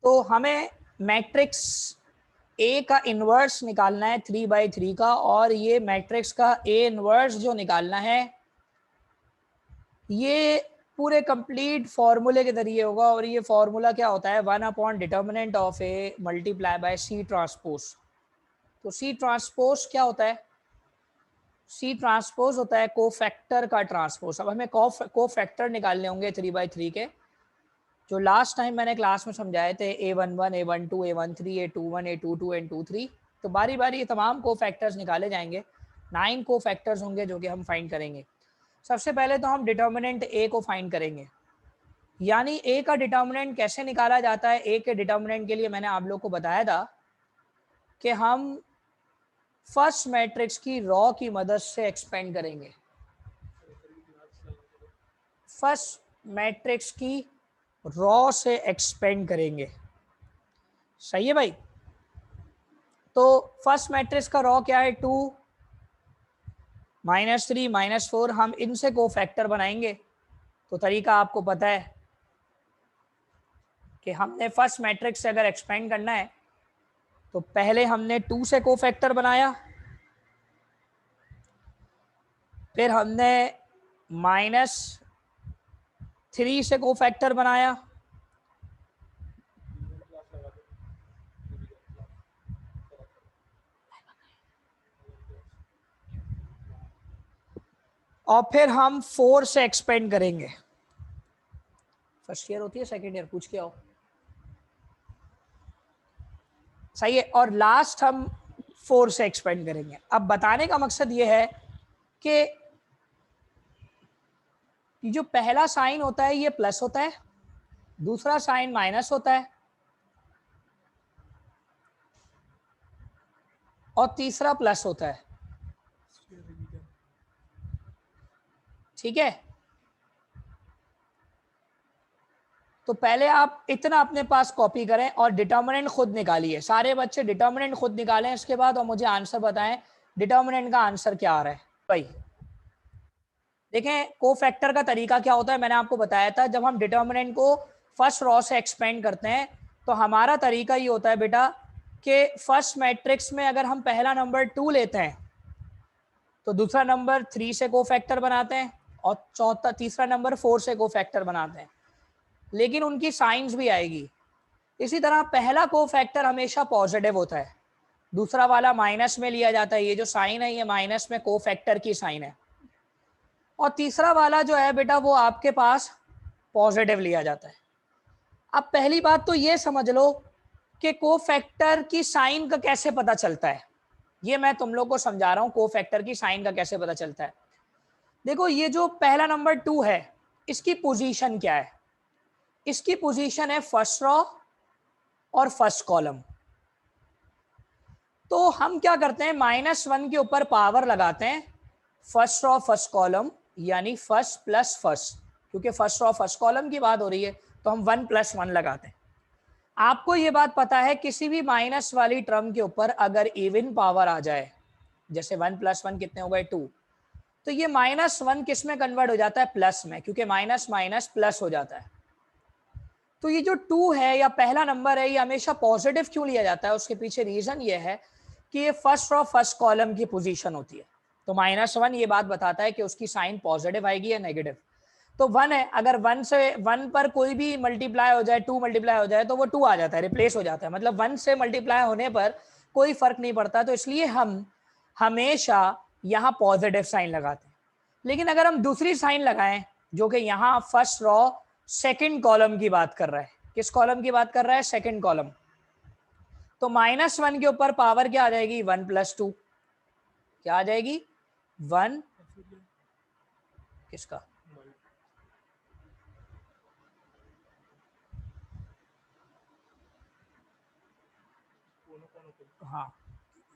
तो हमें matrix A का इन्वर्स निकालना है 3/3 का, और ये मैट्रिक्स का ए इन्वर्स जो निकालना है ये पूरे कंप्लीट फॉर्मूले के जरिए होगा। और ये फॉर्मूला क्या होता है, one by determinant of A multiply by C transpose. तो सी ट्रांसपोज क्या होता है, सी ट्रांसपोज होता है कोफैक्टर का ट्रांसपोज। अब हमें कोफैक्टर निकालने होंगे 3/3 के, जो लास्ट टाइम मैंने क्लास में समझाए थे A11, A12, A13, A21, A22 and A23। तो बारी बारी ये तमाम को फैक्टर्स निकाले जाएंगे। 9 को फैक्टर्स होंगे जो कि हम फाइंड करेंगे। सबसे पहले तो हम डिटर्मिनेंट ए को फाइंड करेंगे, यानी ए का डिटर्मिनेंट कैसे निकाला जाता है। ए के डिटर्मिनेंट के लिए मैंने आप लोग को बताया था कि हम फर्स्ट मैट्रिक्स की रॉ की मदद से एक्सपेंड करेंगे। फर्स्ट मैट्रिक्स की रॉ से एक्सपेंड करेंगे, सही है भाई। तो फर्स्ट मैट्रिक्स का रॉ क्या है, 2, -3, -4। हम इनसे को फैक्टर बनाएंगे। तो तरीका आपको पता है कि हमने फर्स्ट मैट्रिक्स से अगर एक्सपेंड करना है तो पहले हमने 2 से को फैक्टर बनाया, फिर हमने -3 से को फैक्टर बनाया, और फिर हम 4 से एक्सपेंड करेंगे। फर्स्ट ईयर होती है, सेकेंड ईयर पूछ के आओ, सही है। और लास्ट हम 4 से एक्सपेंड करेंगे। अब बताने का मकसद ये है कि जो पहला साइन होता है ये प्लस होता है, दूसरा साइन माइनस होता है, और तीसरा प्लस होता है, ठीक है। तो पहले आप इतना अपने पास कॉपी करें और डिटर्मिनेंट खुद निकालिए। सारे बच्चे डिटर्मिनेंट खुद निकालें इसके बाद, और मुझे आंसर बताएं डिटर्मिनेंट का आंसर क्या आ रहा है। भाई देखें कोफैक्टर का तरीका क्या होता है, मैंने आपको बताया था। जब हम डिटर्मिनेंट को फर्स्ट रॉ से एक्सपेंड करते हैं तो हमारा तरीका ये होता है बेटा कि फर्स्ट मैट्रिक्स में अगर हम पहला नंबर 2 लेते हैं तो दूसरा नंबर 3 से कोफैक्टर बनाते हैं, और तीसरा नंबर 4 से कोफैक्टर बनाते हैं, लेकिन उनकी साइंस भी आएगी। इसी तरह पहला कोफैक्टर हमेशा पॉजिटिव होता है, दूसरा वाला माइनस में लिया जाता है। ये जो साइन है ये माइनस में कोफैक्टर की साइन है, और तीसरा वाला जो है बेटा वो आपके पास पॉजिटिव लिया जाता है। अब पहली बात तो ये समझ लो कि कोफैक्टर की साइन का कैसे पता चलता है, ये मैं तुम लोग को समझा रहा हूं। कोफैक्टर की साइन का कैसे पता चलता है, देखो ये जो पहला नंबर 2 है इसकी पोजीशन क्या है, इसकी पोजीशन है फर्स्ट रॉ और फर्स्ट कॉलम। तो हम क्या करते हैं, -1 के ऊपर पावर लगाते हैं फर्स्ट रॉ फर्स्ट कॉलम, यानी फर्स्ट प्लस फर्स्ट, क्योंकि फर्स्ट रॉ फर्स्ट कॉलम की बात हो रही है तो हम 1 + 1 लगाते हैं। आपको ये बात पता है किसी भी माइनस वाली टर्म के ऊपर अगर इवन पावर आ जाए, जैसे 1 + 1 कितने हो गए 2, तो ये -1 किस में कन्वर्ट हो जाता है, प्लस में, क्योंकि माइनस माइनस प्लस हो जाता है। तो ये जो 2 है या पहला नंबर है ये हमेशा पॉजिटिव क्यों लिया जाता है, उसके पीछे रीजन ये है कि ये फर्स्ट रॉ फर्स्ट कॉलम की पोजीशन होती है। तो -1 ये बात बताता है कि उसकी साइन पॉजिटिव आएगी या नेगेटिव। तो 1 है, अगर 1 से 1 पर कोई भी मल्टीप्लाई हो जाए, 2 मल्टीप्लाई हो जाए तो वो 2 आ जाता है, रिप्लेस हो जाता है। मतलब 1 से मल्टीप्लाई होने पर कोई फर्क नहीं पड़ता, तो इसलिए हम हमेशा यहाँ पॉजिटिव साइन लगाते हैं। लेकिन अगर हम दूसरी साइन लगाएं, जो कि यहाँ फर्स्ट रॉ सेकंड कॉलम की बात कर रहा है, किस कॉलम की बात कर रहा है, सेकंड कॉलम, तो -1 के ऊपर पावर क्या आ जाएगी, 1 + 2, क्या आ जाएगी 1, किसका, हाँ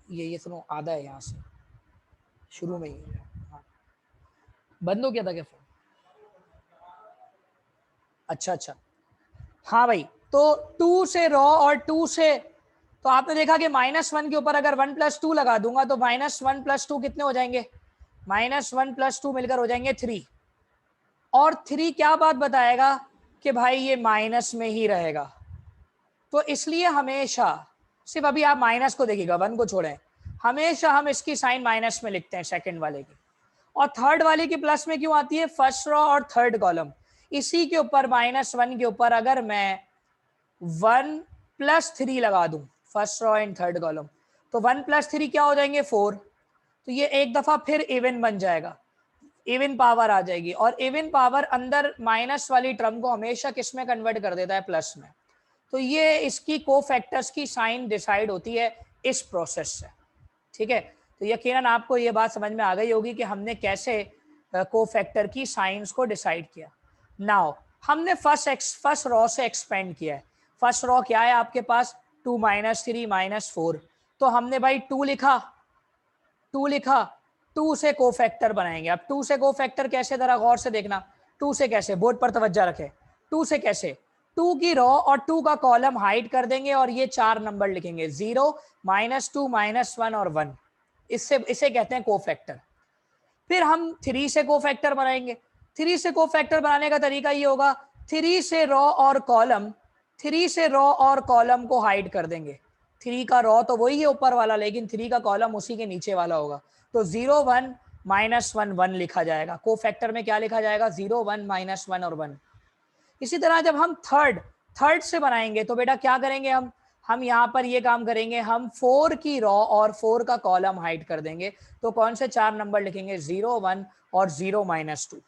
ये सुनो आधा है यहाँ से शुरू में ही, हाँ बंद हो गया था क्या फोन, अच्छा, हाँ भाई। तो 2 से रॉ और 2 से, तो आपने देखा कि -1 के ऊपर अगर 1 + 2 लगा दूंगा तो -1 + 2 कितने हो जाएंगे, -1 + 2 मिलकर हो जाएंगे 3। और 3 क्या बात बताएगा कि भाई ये माइनस में ही रहेगा। तो इसलिए हमेशा, सिर्फ अभी आप माइनस को देखिएगा, 1 को छोड़ें, हमेशा हम इसकी साइन माइनस में लिखते हैं सेकंड वाले की, और थर्ड वाले की प्लस में क्यों आती है? फर्स्ट रो और थर्ड कॉलम, इसी के ऊपर -1 के ऊपर अगर मैं 1 + 3 लगा दूं, first row and third column, तो 1 + 3 क्या हो जाएंगे? 4। तो ये एक दफा फिर इवन बन जाएगा, इवन पावर आ जाएगी, और इवन पावर अंदर माइनस वाली टर्म को हमेशा किस में कन्वर्ट कर देता है? प्लस में। तो ये इसकी कोफैक्टर्स की साइन डिसाइड होती है इस प्रोसेस से, ठीक है। तो यकीनन आपको ये बात समझ में आ गई होगी कि हमने कैसे कोफैक्टर की साइंस को डिसाइड किया। नाउ हमने फर्स्ट रॉ से एक्सपेंड किया है। फर्स्ट रॉ क्या है आपके पास? 2 - 3 -4। तो हमने भाई 2 लिखा, 2 से कोफैक्टर बनाएंगे। अब 2 से कोफैक्टर कैसे, जरा गौर से देखना। 2 से कैसे, बोर्ड पर तवज्जो रखें। 2 से कैसे? 2 की रो और 2 का कॉलम हाइड कर देंगे और ये 4 नंबर लिखेंगे, 0 -2 -1 और 1। इसे कहते हैं कोफैक्टर। फिर हम 3 से कोफैक्टर बनाएंगे। 3 से कोफैक्टर बनाने का तरीका ये होगा, 3 से रो और कॉलम को हाइड कर देंगे। 3 का रो तो वही है ऊपर वाला, लेकिन 3 का कॉलम उसी के नीचे वाला होगा। तो 0 1 -1 1 लिखा जाएगा। कोफैक्टर में क्या लिखा जाएगा? 0 1 -1 और 1। इसी तरह जब हम थर्ड से बनाएंगे तो बेटा क्या करेंगे? हम यहाँ पर ये काम करेंगे, हम 4 की रो और 4 का कॉलम हाइड कर देंगे। तो कौन से 4 नंबर लिखेंगे? 0 1 और 0 -2।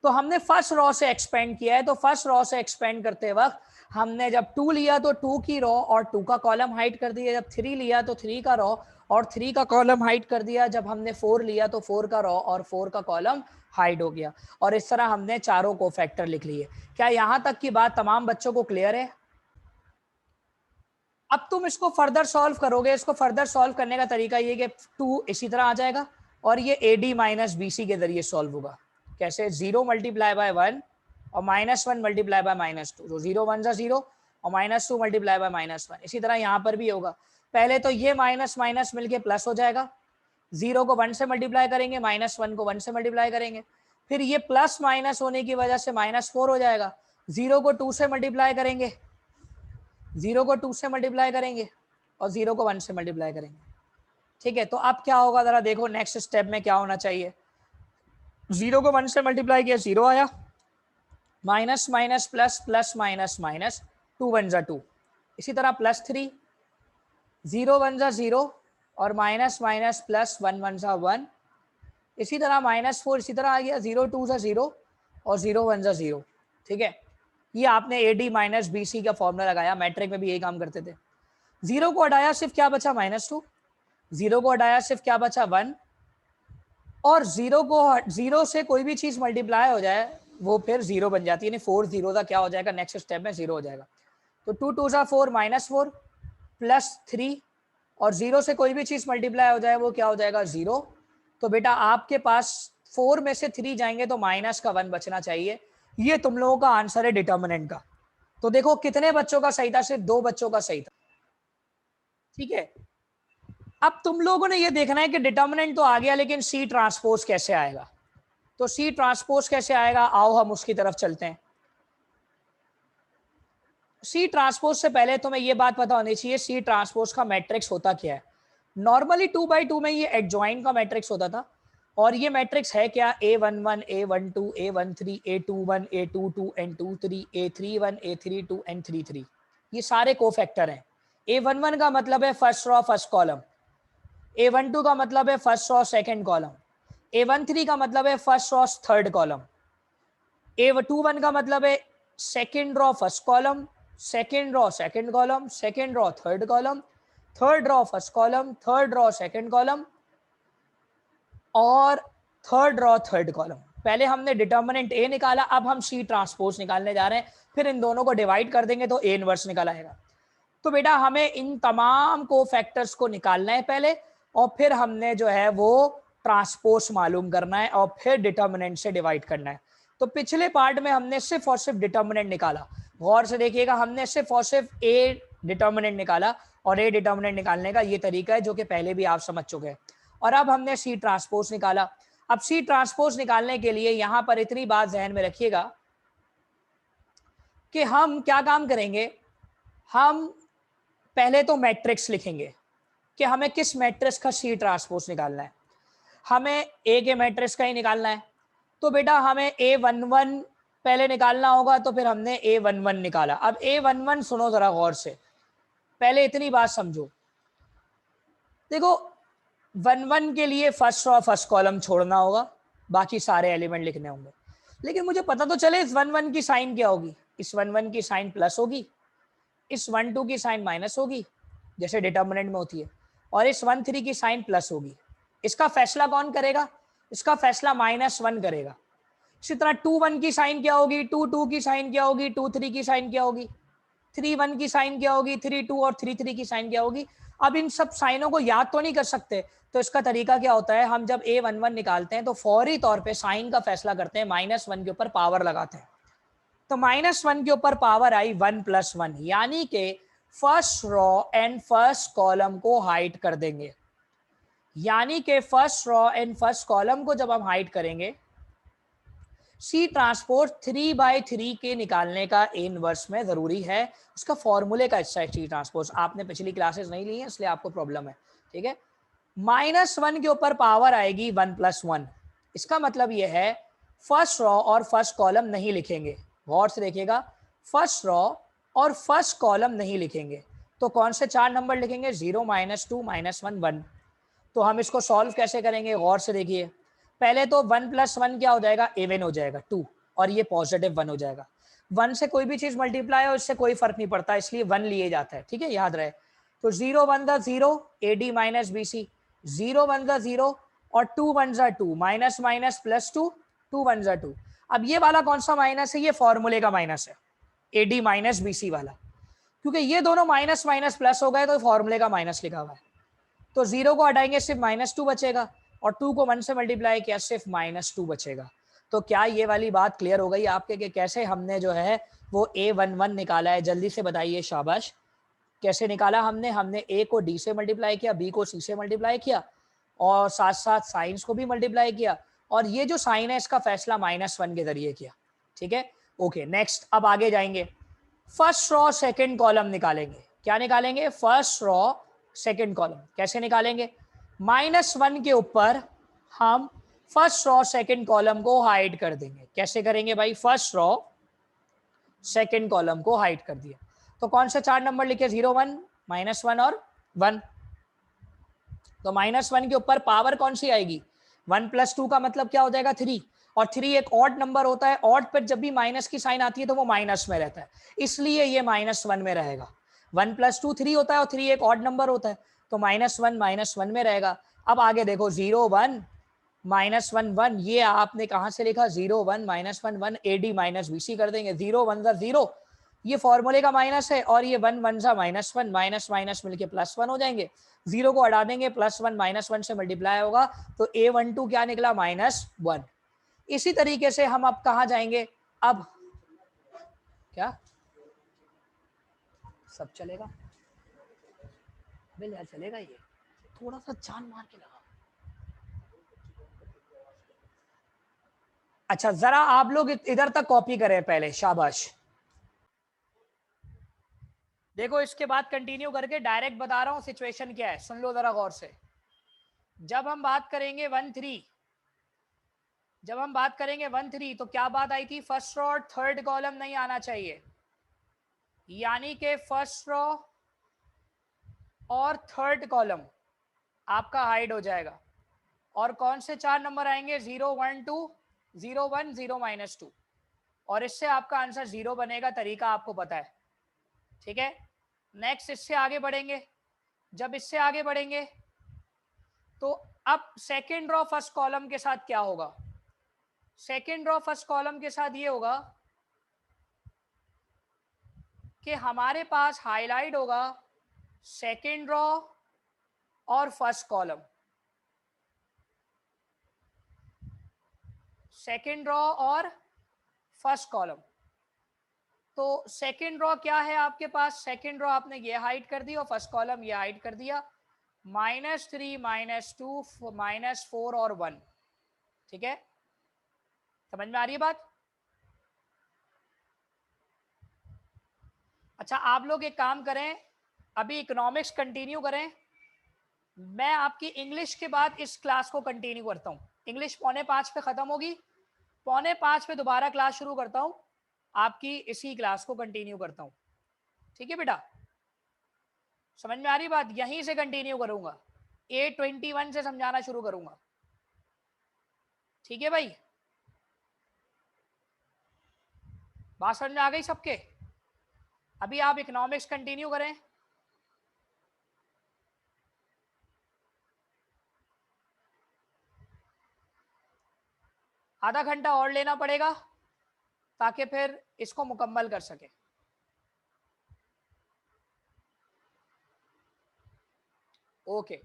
तो हमने फर्स्ट रो से एक्सपेंड किया है। तो फर्स्ट रो से एक्सपेंड करते वक्त हमने जब 2 लिया तो 2 की रो और 2 का कॉलम हाइड कर दिया। जब 3 लिया तो 3 का रो और 3 का कॉलम हाइड कर दिया। जब हमने 4 लिया तो 4 का रो और 4 का कॉलम हाइड हो गया। और इस तरह हमने चारों कोफैक्टर लिख लिए। क्या यहां तक की बात तमाम बच्चों को क्लियर है? अब तुम इसको फर्दर सॉल्व करोगे। इसको फर्दर सॉल्व करने का तरीका ये कि 2 इसी तरह आ जाएगा और ये AD - BC के जरिए सॉल्व होगा। कैसे? 0 × 1 और -1 × -2। तो 0 1 0 और -2 × -1। इसी तरह यहाँ पर भी होगा। पहले तो ये माइनस माइनस मिलके प्लस हो जाएगा। 0 को 1 से मल्टीप्लाई करेंगे, -1 को 1 से मल्टीप्लाई करेंगे, फिर ये प्लस माइनस होने की वजह से -4 हो जाएगा। 0 को 2 से मल्टीप्लाई करेंगे, 0 को 2 से मल्टीप्लाई करेंगे और 0 को 1 से मल्टीप्लाई करेंगे। ठीक है, तो अब क्या होगा जरा देखो, नेक्स्ट स्टेप में क्या होना चाहिए। 0 को 1 से मल्टीप्लाई किया, 0 आया, minus minus plus, plus minus minus, 2 1 जा 2। इसी तरह +3, 0 1 जा 0 और माइनस माइनस प्लस 1 1 जा 1। इसी तरह -4 इसी तरह आ गया, 0 2 जा 0 और 0 1 जा 0। ठीक है, ये आपने AD - BC का फॉर्मूला लगाया। मैट्रिक में भी यही काम करते थे। 0 को हटाया, सिर्फ क्या बचा? -2। 0 को हटाया, सिर्फ क्या बचा? 1। और 0 से कोई भी चीज मल्टीप्लाई हो जाए वो फिर 0 बन जाती है, यानी 4 0 का क्या हो जाएगा? नेक्स्ट स्टेप में 0 हो जाएगा। तो 2 2 जा 4 -4 +3 और 0 से कोई भी चीज मल्टीप्लाई हो जाए वो क्या हो जाएगा? 0। तो बेटा आपके पास 4 में से 3 जाएंगे तो माइनस का 1 बचना चाहिए। ये तुम लोगों का आंसर है डिटर्मिनेंट का। तो देखो कितने बच्चों का सही था? सिर्फ 2 बच्चों का सही था। ठीक है, अब तुम लोगों ने ये देखना है कि डिटर्मिनेंट तो आ गया, लेकिन C ट्रांसपोज कैसे आएगा। तो C ट्रांसपोज कैसे आएगा, आओ हम उसकी तरफ चलते हैं। C ट्रांसपोज से पहले तुम्हें ये बात पता होनी चाहिए, C ट्रांसपोज का मैट्रिक्स होता क्या है। नॉर्मली 2x2 में ये एडजॉइन का मैट्रिक्स होता था, और ये मैट्रिक्स है क्या? A11 A12 A13 A21 A22 N23 A31 A32 N33। ये सारे कोफैक्टर हैं। A11 का मतलब है first row first column, A12 का मतलब है first row second column, A13 का मतलब है first row third column, A21 का मतलब है second row first column, second row second column, second row third column, third row first column, third row second column और थर्ड रो थर्ड कॉलम। पहले हमने determinant A निकाला, अब हम C transpose निकालने जा रहे हैं। फिर इन दोनों को डिवाइड कर देंगे तो A इनवर्स निकल आएगा। तो बेटा हमें इन तमाम को फैक्टर्स को निकालना है पहले, और फिर हमने जो है वो ट्रांसपोज मालूम करना है और फिर डिटर्मिनेंट से डिवाइड करना है। तो पिछले पार्ट में हमने सिर्फ और सिर्फ डिटर्मिनेंट निकाला। गौर से देखिएगा, हमने सिर्फ और सिर्फ A डिटर्मिनेंट निकाला, और A डिटर्मिनेंट निकालने का ये तरीका है जो कि पहले भी आप समझ चुके हैं। और अब हमने C ट्रांसपोज निकाला। अब C ट्रांसपोज निकालने के लिए यहां पर इतनी बात ध्यान में रखिएगा कि हम क्या काम करेंगे, हम पहले तो मैट्रिक्स लिखेंगे कि हमें किस मैट्रिक्स का सी ट्रांसपोज निकालना है। हमें ए के मैट्रिक्स का ही निकालना है, तो बेटा हमें A11 पहले निकालना होगा, तो फिर हमने A11 निकाला। अब A11 सुनो जरा गौर से, पहले इतनी बात समझो। देखो 1 के लिए फर्स्ट रो फर्स्ट कॉलम छोड़ना होगा, बाकी सारे एलिमेंट लिखने होंगे। लेकिन मुझे पता तो चले इस 1 की साइन क्या होगी। इस 1 की साइन प्लस होगी, इस 1 की साइन माइनस होगी जैसे डिटर्मिनेंट में होती है, और इस 1 की साइन प्लस होगी। इसका फैसला कौन करेगा? इसका फैसला -1 करेगा। इसी तरह 2 की साइन क्या होगी, 2 की साइन क्या होगी, 2 की साइन क्या होगी, 3 की साइन क्या होगी, 3 और 3 की साइन क्या होगी। अब इन सब साइनों को याद तो नहीं कर सकते, तो इसका तरीका क्या होता है, हम जब A11 निकालते हैं तो फौरी तौर पे साइन का फैसला करते हैं, -1 के ऊपर पावर लगाते हैं। तो -1 के ऊपर पावर आई 1 + 1, यानी कि first row and first column को हाइड कर देंगे। यानी कि first row and first column को जब हम हाइड करेंगे, सी ट्रांसपोज 3/3 के निकालने का इनवर्स में जरूरी है, उसका फॉर्मूले का हिस्सा है सी ट्रांसपोज। आपने पिछली क्लासेस नहीं ली है इसलिए आपको प्रॉब्लम है, ठीक है। -1 के ऊपर पावर आएगी 1 + 1। इसका मतलब यह है फर्स्ट रो और फर्स्ट कॉलम नहीं लिखेंगे। गौर से देखिएगा, फर्स्ट रो और फर्स्ट कॉलम नहीं लिखेंगे, तो कौन से 4 नंबर लिखेंगे? 0, -2, -1, 1। तो हम इसको सॉल्व कैसे करेंगे? गौर से देखिए, पहले तो 1 + 1 क्या हो जाएगा? इवन हो जाएगा 2, और ये पॉजिटिव 1 हो जाएगा। 1 से कोई भी चीज मल्टीप्लाई हो इससे कोई फर्क नहीं पड़ता, इसलिए 1 लिए जाता है, ठीक है, याद रहे। तो 0 1 0, AD - BC, 0 1 0 और 2 1 2, माइनस माइनस +2, 2 1 2। अब ये वाला कौन सा माइनस है? ये फॉर्मूले का माइनस है, AD - BC वाला, क्योंकि ये दोनों माइनस माइनस प्लस हो गए तो फॉर्मूले का माइनस लिखा हुआ है। तो 0 को हटाएंगे सिर्फ -2 बचेगा, और 2 को 1 से मल्टीप्लाई किया सिर्फ -2 बचेगा। तो क्या ये वाली बात क्लियर हो गई आपके कि कैसे हमने जो है वो A11 निकाला है? जल्दी से बताइए, शाबाश। कैसे निकाला हमने? हमने A को D से मल्टीप्लाई किया, B को C से मल्टीप्लाई किया, और साथ साथ साइंस को भी मल्टीप्लाई किया, और ये जो साइन है इसका फैसला -1 के जरिए किया, ठीक है। ओके, नेक्स्ट अब आगे जाएंगे। फर्स्ट रो सेकंड कॉलम निकालेंगे। क्या निकालेंगे? First row second column. कैसे निकालेंगे? -1 के ऊपर हम फर्स्ट रो सेकंड कॉलम को हाइड कर देंगे। कैसे करेंगे भाई? फर्स्ट रो सेकंड कॉलम को हाइड कर दिया, तो कौन से 4 नंबर लिखे? 0 1, -1 और 1। तो -1 के ऊपर पावर कौन सी आएगी? 1 + 2 का मतलब क्या हो जाएगा? 3, और 3 एक ऑड नंबर होता है, ऑड पर जब भी माइनस की साइन आती है तो वो माइनस में रहता है, इसलिए ये -1 में रहेगा। 1 + 2 3 होता है, और 3 एक ऑड नंबर होता है, तो -1 में रहेगा। अब आगे देखो, 0 1 -1 1, ये आपने कहां से लिखा? 0 1 -1 1, AD - BC कर देंगे। 0 1 0, ये फॉर्मूले का माइनस है, और ये 1 1 -1, माइनस माइनस मिलके +1 हो जाएंगे। 0 को हटा देंगे, +1 -1 से मल्टीप्लाई होगा, तो A12 क्या निकला? -1। इसी तरीके से हम अब कहा जाएंगे? अब क्या सब चलेगा? बिल यार चलेगा, ये थोड़ा सा जान मार के लगा। अच्छा, जरा आप लोग इधर तक कॉपी करें पहले, शाबाश। देखो, इसके बाद कंटिन्यू करके डायरेक्ट बता रहा हूं सिचुएशन क्या है, सुन लो जरा गौर से। जब हम बात करेंगे 1 3, जब हम बात करेंगे 1 3, तो क्या बात आई थी? फर्स्ट रो और थर्ड कॉलम नहीं आना चाहिए, यानी कि फर्स्ट रो और थर्ड कॉलम आपका हाइड हो जाएगा। और कौन से 4 नंबर आएंगे? 0 1 2, 0 1 0 -2, और इससे आपका आंसर 0 बनेगा। तरीका आपको पता है, ठीक है। नेक्स्ट इससे आगे बढ़ेंगे। जब इससे आगे बढ़ेंगे तो अब सेकेंड रो फर्स्ट कॉलम के साथ क्या होगा? सेकेंड रो फर्स्ट कॉलम के साथ ये होगा कि हमारे पास हाईलाइट होगा सेकेंड रो और फर्स्ट कॉलम, सेकेंड रो और फर्स्ट कॉलम। तो सेकेंड रो क्या है आपके पास? सेकेंड रो आपने ये हाइड कर दी और फर्स्ट कॉलम ये हाइड कर दिया। -3 -2 -4 और 1, ठीक है। समझ में आ रही है बात? अच्छा, आप लोग एक काम करें, अभी इकोनॉमिक्स कंटिन्यू करें, मैं आपकी इंग्लिश के बाद इस क्लास को कंटिन्यू करता हूँ। इंग्लिश 4:45 पे खत्म होगी, 4:45 पे दोबारा क्लास शुरू करता हूँ, आपकी इसी क्लास को कंटिन्यू करता हूँ। ठीक है बेटा, समझ में आ रही बात? यहीं से कंटिन्यू करूंगा, 8:21 से समझाना शुरू करूंगा। ठीक है भाई, बात समझ में आ गई सबके? अभी आप इकोनॉमिक्स कंटिन्यू करें। आधा घंटा और लेना पड़ेगा ताकि फिर इसको मुकम्मल कर सके। ओके।